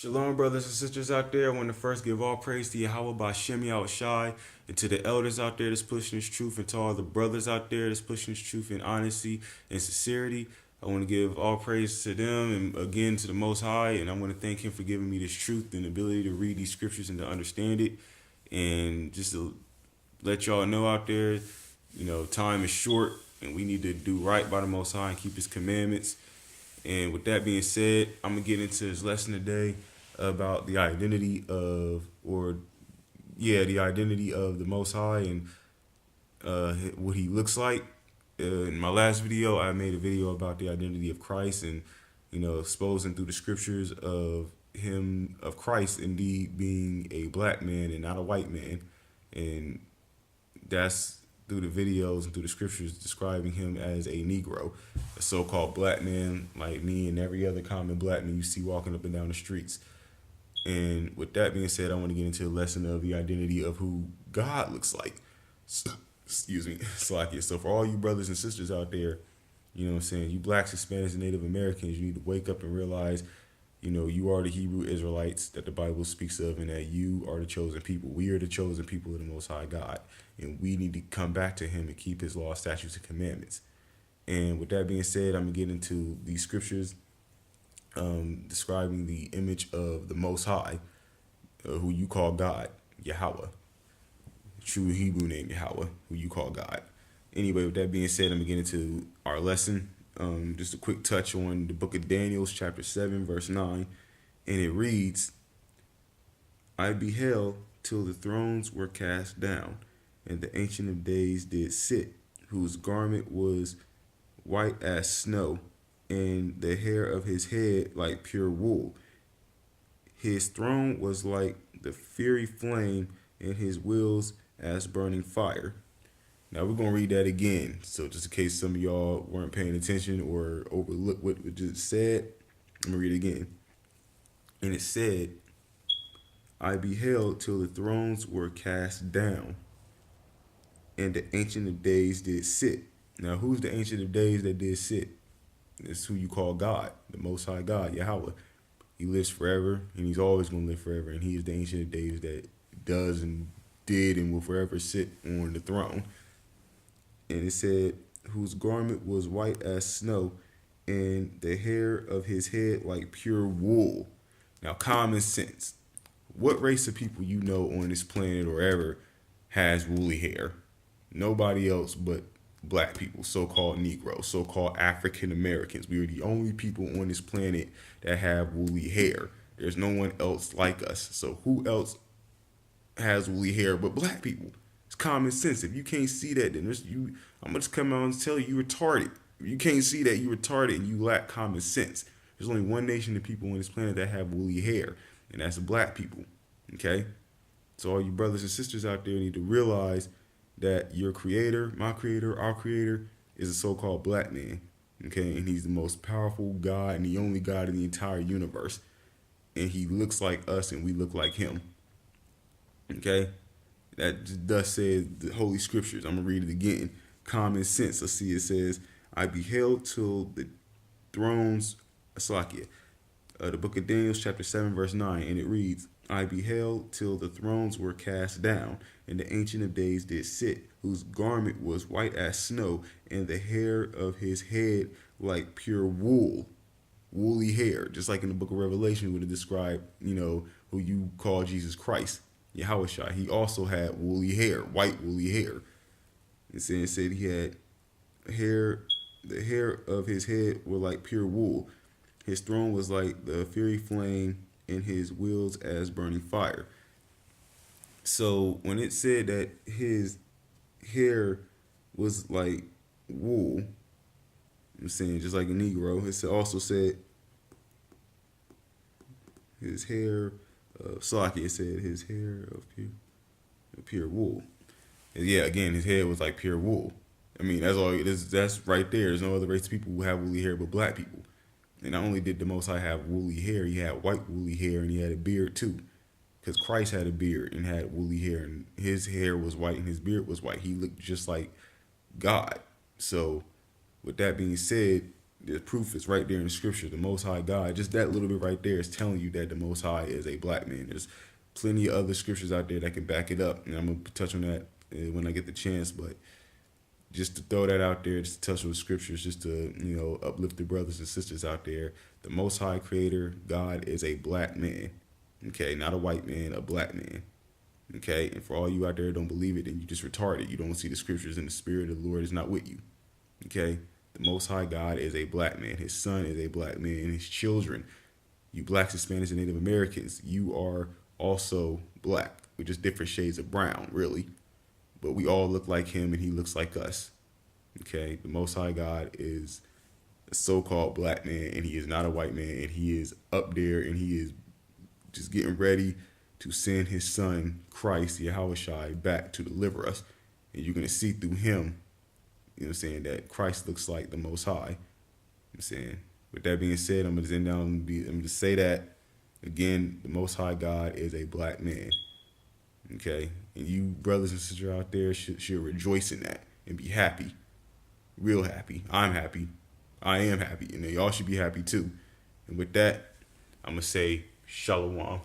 Shalom, brothers and sisters out there. I want to first give all praise to Yahawah by Shem Shai, and to the elders out there that's pushing this truth, and to all the brothers out there that's pushing this truth in honesty and sincerity. I want to give all praise to them and again to the Most High, and I want to thank Him for giving me this truth and the ability to read these scriptures and to understand it. And just to let y'all know out there, time is short, and we need to do right by the Most High and keep His commandments. And with that being said, I'm gonna get into this lesson today about the identity of, the identity of the Most High and what He looks like. In my last video, I made a video about the identity of Christ and exposing through the scriptures of Christ indeed being a black man and not a white man, and that's through the videos and through the scriptures describing him as a Negro, a so-called black man like me and every other common black man you see walking up and down the streets. And with that being said, I want to get into a lesson of the identity of who God looks like. Excuse me, Slakia. So for all you brothers and sisters out there, you know what I'm saying, you blacks, Hispanics, and Native Americans, you need to wake up and realize, you are the Hebrew Israelites that the Bible speaks of, and that you are the chosen people. We are the chosen people of the Most High God, and we need to come back to Him and keep His law, statutes, and commandments. And with that being said, I'm going to get into these scriptures describing the image of the Most High, who you call God, Yahawah. True Hebrew name, Yahawah, who you call God. Anyway, with that being said, I'm going to get into our lesson. Just a quick touch on the book of Daniel, chapter 7, verse 9. And it reads, I beheld till the thrones were cast down, and the Ancient of Days did sit, whose garment was white as snow, and the hair of his head like pure wool. His throne was like the fiery flame, and his wheels as burning fire. Now we're going to read that again. So just in case some of y'all weren't paying attention or overlooked what we just said, I'm going to read it again. And it said, I beheld till the thrones were cast down, and the Ancient of Days did sit. Now who's the Ancient of Days that did sit? It's who you call God, the Most High God, Yahawah. He lives forever, and He's always going to live forever. And He is the Ancient of Days that does and did and will forever sit on the throne. And it said, whose garment was white as snow, and the hair of his head like pure wool. Now, common sense. What race of people you know on this planet or ever has woolly hair? Nobody else but black people, so-called Negroes, so-called African Americans. We are the only people on this planet that have woolly hair. There's no one else like us. So who else has woolly hair but black people? It's common sense. If you can't see that, then I'm gonna just come out and tell you you're retarded. If you can't see that, you're retarded and you lack common sense. There's only one nation of people on this planet that have woolly hair, and that's black people. Okay? So all you brothers and sisters out there need to realize that your creator, my creator, our creator, is a so-called black man. Okay? And He's the most powerful God and the only God in the entire universe. And He looks like us and we look like Him. Okay? That thus says the Holy Scriptures. I'm going to read it again. Common sense. Let's see. It says, I beheld till the thrones, Salakia, the book of Daniel, chapter 7, verse 9, and it reads, I beheld till the thrones were cast down, and the Ancient of Days did sit, whose garment was white as snow, and the hair of his head like pure wool. Woolly hair, just like in the book of Revelation would have described, who you call Jesus Christ. Yahawah. He also had woolly hair, white woolly hair. It said he had hair, the hair of his head were like pure wool. His throne was like the fiery flame, and his wheels as burning fire. So when it said that his hair was like wool, I'm saying just like a Negro, it also said his hair, Salaki, it said his hair of pure wool. And yeah, again, his hair was like pure wool. I mean, that's all it is. That's right there. There's no other race of people who have woolly hair but black people. And not only did the Most High have woolly hair, He had white woolly hair, and He had a beard too. Because Christ had a beard and had woolly hair, and His hair was white and His beard was white. He looked just like God. So with that being said, The proof is right there in the scripture. The Most High God, just that little bit right there is telling you that the Most High is a black man. There's plenty of other scriptures out there that can back it up, and I'm gonna touch on that when I get the chance. But just to throw that out there, just to touch on the scriptures, just to uplift the brothers and sisters out there. The Most High Creator God is a black man, okay, not a white man, a black man, okay. And for all you out there who don't believe it, then you just retarded. You don't see the scriptures, and the Spirit of the Lord is not with you, okay. The Most High God is a black man. His son is a black man, and his children, you blacks, Hispanics, and Native Americans, you are also black. We're just different shades of brown, really. But we all look like him, and he looks like us. Okay? The Most High God is a so-called black man, and he is not a white man, and he is up there, and he is just getting ready to send his son, Christ, Yahawah, back to deliver us. And you're going to see through him, you know what I'm saying, that Christ looks like the Most High. You know what I'm saying? With that being said, I'm going to end down and I'm going to say that, again, the Most High God is a black man. Okay? And you brothers and sisters out there should rejoice in that and be happy. Real happy. I'm happy. I am happy. And y'all should be happy too. And with that, I'm going to say shalom.